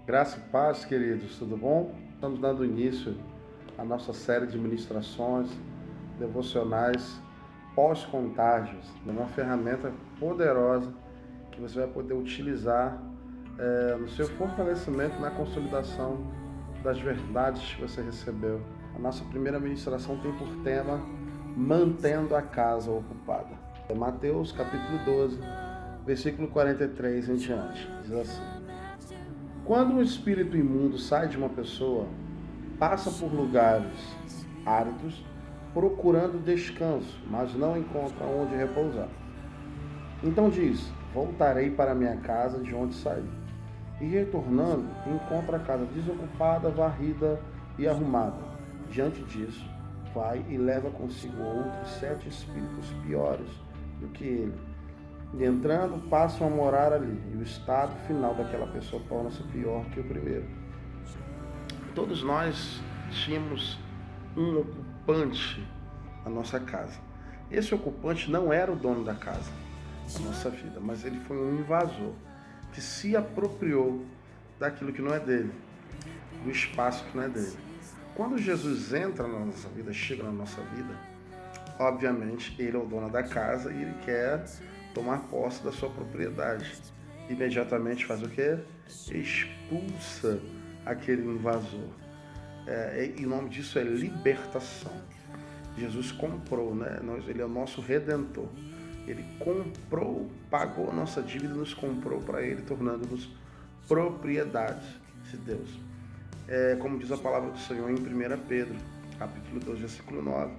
Graça e paz, queridos, tudo bom? Estamos dando início à nossa série de ministrações devocionais pós-contágios, uma ferramenta poderosa que você vai poder utilizar no seu fortalecimento, na consolidação das verdades que você recebeu. A nossa primeira ministração tem por tema Mantendo a Casa Ocupada. É Mateus capítulo 12, versículo 43 em diante. Diz assim: Quando um espírito imundo sai de uma pessoa, passa por lugares áridos, procurando descanso, mas não encontra onde repousar. Então diz: voltarei para minha casa de onde saí. E retornando, encontra a casa desocupada, varrida e arrumada. Diante disso, vai e leva consigo outros 7 espíritos piores do que ele. E entrando, passam a morar ali, e o estado final daquela pessoa torna-se pior que o primeiro. Todos nós tínhamos um ocupante na nossa casa. Esse ocupante não era o dono da casa, da nossa vida, mas ele foi um invasor que se apropriou daquilo que não é dele, do espaço que não é dele. Quando Jesus entra na nossa vida, chega na nossa vida, obviamente ele é o dono da casa e ele quer tomar posse da sua propriedade. Imediatamente faz o quê? Expulsa aquele invasor. E o nome disso é libertação. Jesus comprou, né? Ele é o nosso redentor. Ele comprou, pagou a nossa dívida e nos comprou para ele, tornando-nos propriedade de Deus. Como diz a palavra do Senhor em 1 Pedro, capítulo 2, versículo 9,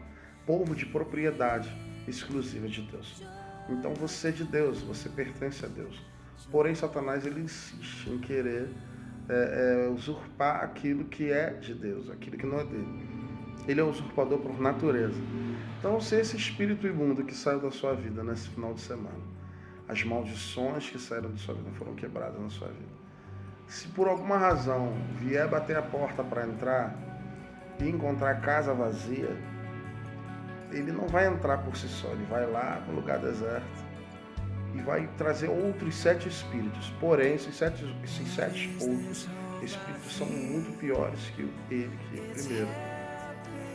povo de propriedade exclusiva de Deus. Então você é de Deus, você pertence a Deus. Porém, Satanás ele insiste em querer usurpar aquilo que é de Deus, aquilo que não é dele. Ele é um usurpador por natureza. Então, se esse espírito imundo que saiu da sua vida nesse final de semana, as maldições que saíram da sua vida foram quebradas na sua vida. Se por alguma razão vier bater a porta para entrar e encontrar a casa vazia, ele não vai entrar por si só, ele vai lá no lugar deserto e vai trazer outros 7 espíritos. Porém, esses sete outros espíritos são muito piores que ele, que o primeiro,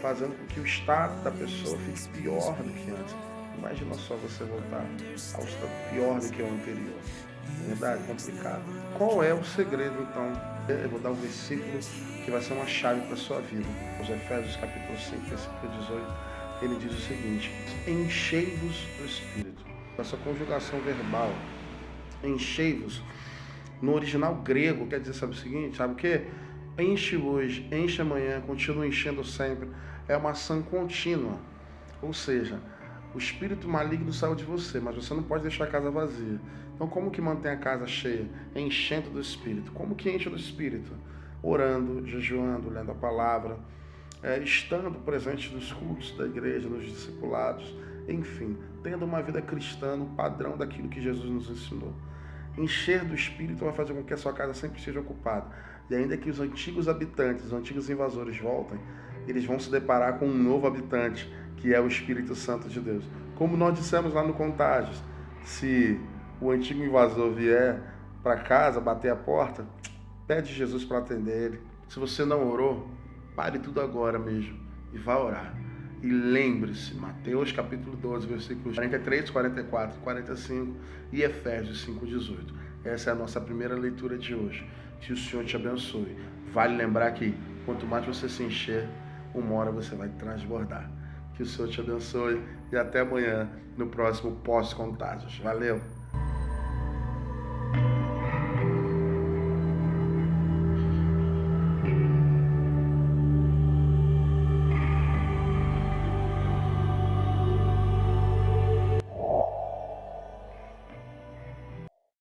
fazendo com que o estado da pessoa fique pior do que antes. Imagina só você voltar ao estado pior do que o anterior. Verdade? Complicado. Qual é o segredo, então? Eu vou dar um versículo que vai ser uma chave para a sua vida. Os Efésios capítulo 5, versículo 18, ele diz o seguinte: enchei-vos do Espírito. Essa conjugação verbal, enchei-vos, no original grego, quer dizer, sabe o seguinte? Sabe o quê? Enche hoje, enche amanhã, continua enchendo sempre. É uma ação contínua. Ou seja, o espírito maligno saiu de você, mas você não pode deixar a casa vazia. Então, como que mantém a casa cheia? Enchendo do Espírito. Como que enche do Espírito? Orando, jejuando, lendo a palavra, estando presente nos cultos da igreja, nos discipulados, enfim, tendo uma vida cristã no padrão daquilo que Jesus nos ensinou. Encher do Espírito vai fazer com que a sua casa sempre esteja ocupada. E ainda que os antigos habitantes, os antigos invasores voltem, eles vão se deparar com um novo habitante, que é o Espírito Santo de Deus. Como nós dissemos lá no Contágios, se o antigo invasor vier para casa, bater a porta, pede Jesus para atender ele. Se você não orou, pare tudo agora mesmo e vá orar. E lembre-se, Mateus capítulo 12, versículos 43, 44, 45 e Efésios 5, 18. Essa é a nossa primeira leitura de hoje. Que o Senhor te abençoe. Vale lembrar que quanto mais você se encher, uma hora você vai transbordar. Que o Senhor te abençoe e até amanhã no próximo Pós-Contágios. Valeu!